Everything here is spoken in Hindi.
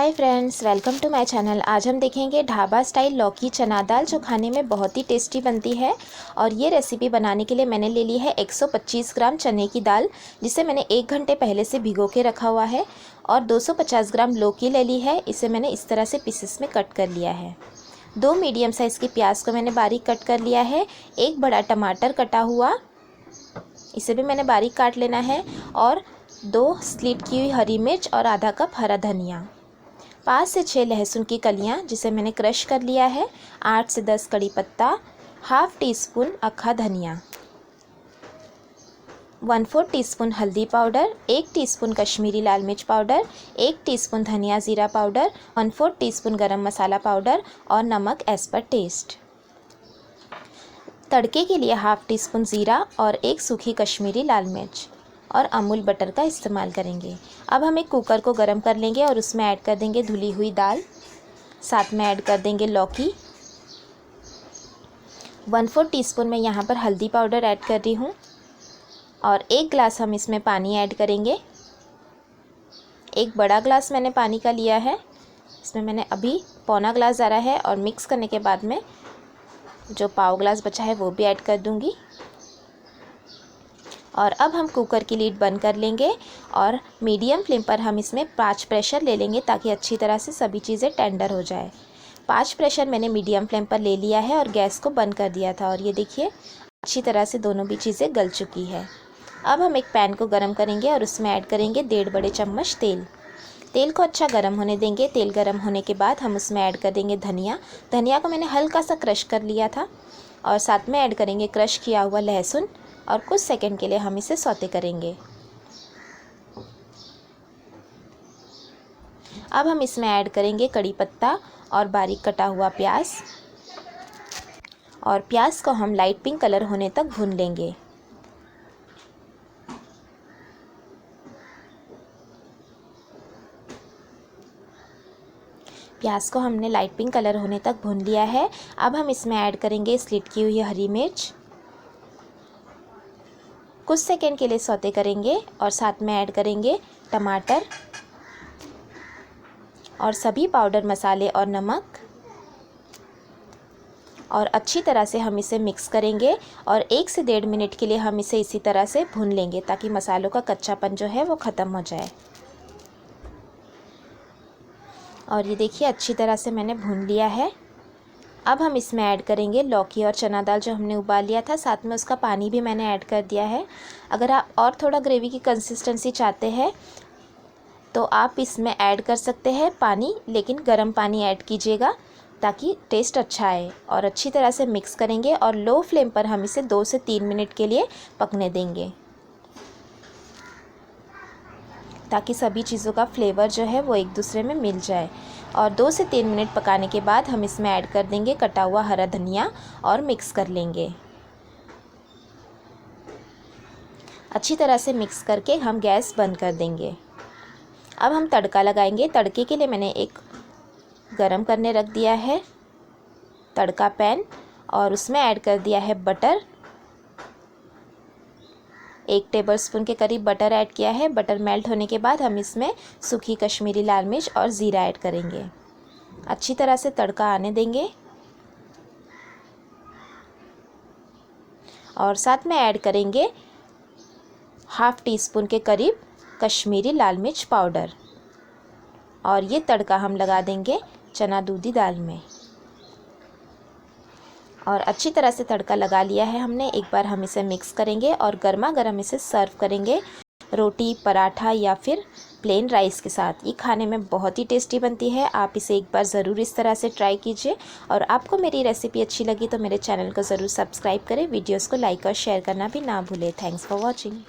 Hi friends, welcome to my channel. आज हम देखेंगे ढाबा स्टाइल लौकी चना दाल जो खाने में बहुत ही टेस्टी बनती है। और ये रेसिपी बनाने के लिए मैंने ले ली है 125 ग्राम चने की दाल, जिसे मैंने 1 घंटे पहले से भिगो के रखा हुआ है। और 250 ग्राम लौकी ले ली है, इसे मैंने इस तरह से पीसेस में कट कर लिया है। 2 मीडियम साइज़ की प्याज को मैंने बारीक कट कर लिया है। 1 बड़ा टमाटर कटा हुआ, इसे भी मैंने बारीक काट लेना है। और 2 स्लिट की हुई हरी मिर्च और आधा कप हरा धनिया, 5 से 6 लहसुन की कलियां जिसे मैंने क्रश कर लिया है, 8 से 10 कड़ी पत्ता, हाफ टी स्पून अक्खा धनिया, 1/4 टीस्पून हल्दी पाउडर, 1 टीस्पून कश्मीरी लाल मिर्च पाउडर, 1 टीस्पून धनिया जीरा पाउडर, 1/4 टीस्पून गरम मसाला पाउडर और नमक एज पर टेस्ट। तड़के के लिए हाफ टी स्पून ज़ीरा और 1 सूखी कश्मीरी लाल मिर्च और अमूल बटर का इस्तेमाल करेंगे। अब हम एक कुकर को गर्म कर लेंगे और उसमें ऐड कर देंगे धुली हुई दाल, साथ में ऐड कर देंगे लौकी। 1/4 टीस्पून मैं यहाँ पर हल्दी पाउडर ऐड कर रही हूँ और 1 ग्लास हम इसमें पानी ऐड करेंगे। 1 बड़ा ग्लास मैंने पानी का लिया है, इसमें मैंने अभी पौना ग्लास डाला है और मिक्स करने के बाद में जो पाव ग्लास बचा है वो भी ऐड कर दूँगी। और अब हम कुकर की लीड बंद कर लेंगे और मीडियम फ्लेम पर हम इसमें 5 प्रेशर ले लेंगे ताकि अच्छी तरह से सभी चीज़ें टेंडर हो जाए। 5 प्रेशर मैंने मीडियम फ्लेम पर ले लिया है और गैस को बंद कर दिया था। और ये देखिए अच्छी तरह से दोनों भी चीज़ें गल चुकी है। अब हम एक पैन को गर्म करेंगे और उसमें ऐड करेंगे 1.5 बड़े चम्मच तेल। तेल को अच्छा गर्म होने देंगे। तेल गर्म होने के बाद हम उसमें ऐड कर देंगे धनिया। धनिया को मैंने हल्का सा क्रश कर लिया था। और साथ में ऐड करेंगे क्रश किया हुआ लहसुन और कुछ सेकंड के लिए हम इसे सौते करेंगे। अब हम इसमें ऐड करेंगे कड़ी पत्ता और बारीक कटा हुआ प्याज, और प्याज को हम लाइट पिंक कलर होने तक भून लेंगे। प्याज को हमने लाइट पिंक कलर होने तक भून लिया है। अब हम इसमें ऐड करेंगे स्लिट की हुई हरी मिर्च, कुछ सेकंड के लिए सौते करेंगे और साथ में ऐड करेंगे टमाटर और सभी पाउडर मसाले और नमक, और अच्छी तरह से हम इसे मिक्स करेंगे और 1 से 1.5 मिनट के लिए हम इसे इसी तरह से भून लेंगे ताकि मसालों का कच्चापन जो है वो ख़त्म हो जाए। और ये देखिए अच्छी तरह से मैंने भून लिया है। अब हम इसमें ऐड करेंगे लौकी और चना दाल जो हमने उबाल लिया था, साथ में उसका पानी भी मैंने ऐड कर दिया है। अगर आप और थोड़ा ग्रेवी की कंसिस्टेंसी चाहते हैं तो आप इसमें ऐड कर सकते हैं पानी, लेकिन गर्म पानी ऐड कीजिएगा ताकि टेस्ट अच्छा आए। और अच्छी तरह से मिक्स करेंगे और लो फ्लेम पर हम इसे 2 से 3 मिनट के लिए पकने देंगे ताकि सभी चीज़ों का फ्लेवर जो है वो एक दूसरे में मिल जाए। और 2 से 3 मिनट पकाने के बाद हम इसमें ऐड कर देंगे कटा हुआ हरा धनिया और मिक्स कर लेंगे। अच्छी तरह से मिक्स करके हम गैस बंद कर देंगे। अब हम तड़का लगाएंगे। तड़के के लिए मैंने एक गरम करने रख दिया है तड़का पैन, और उसमें ऐड कर दिया है बटर। 1 टेबलस्पून के करीब बटर ऐड किया है। बटर मेल्ट होने के बाद हम इसमें सूखी कश्मीरी लाल मिर्च और ज़ीरा ऐड करेंगे। अच्छी तरह से तड़का आने देंगे और साथ में ऐड करेंगे हाफ टी स्पून के करीब कश्मीरी लाल मिर्च पाउडर, और ये तड़का हम लगा देंगे चना दूधी दाल में। और अच्छी तरह से तड़का लगा लिया है हमने। एक बार हम इसे मिक्स करेंगे और गर्मा गर्म इसे सर्व करेंगे रोटी, पराठा या फिर प्लेन राइस के साथ। ये खाने में बहुत ही टेस्टी बनती है। आप इसे एक बार ज़रूर इस तरह से ट्राई कीजिए। और आपको मेरी रेसिपी अच्छी लगी तो मेरे चैनल को ज़रूर सब्सक्राइब करें। वीडियोज़ को लाइक और शेयर करना भी ना भूलें। Thanks for watching.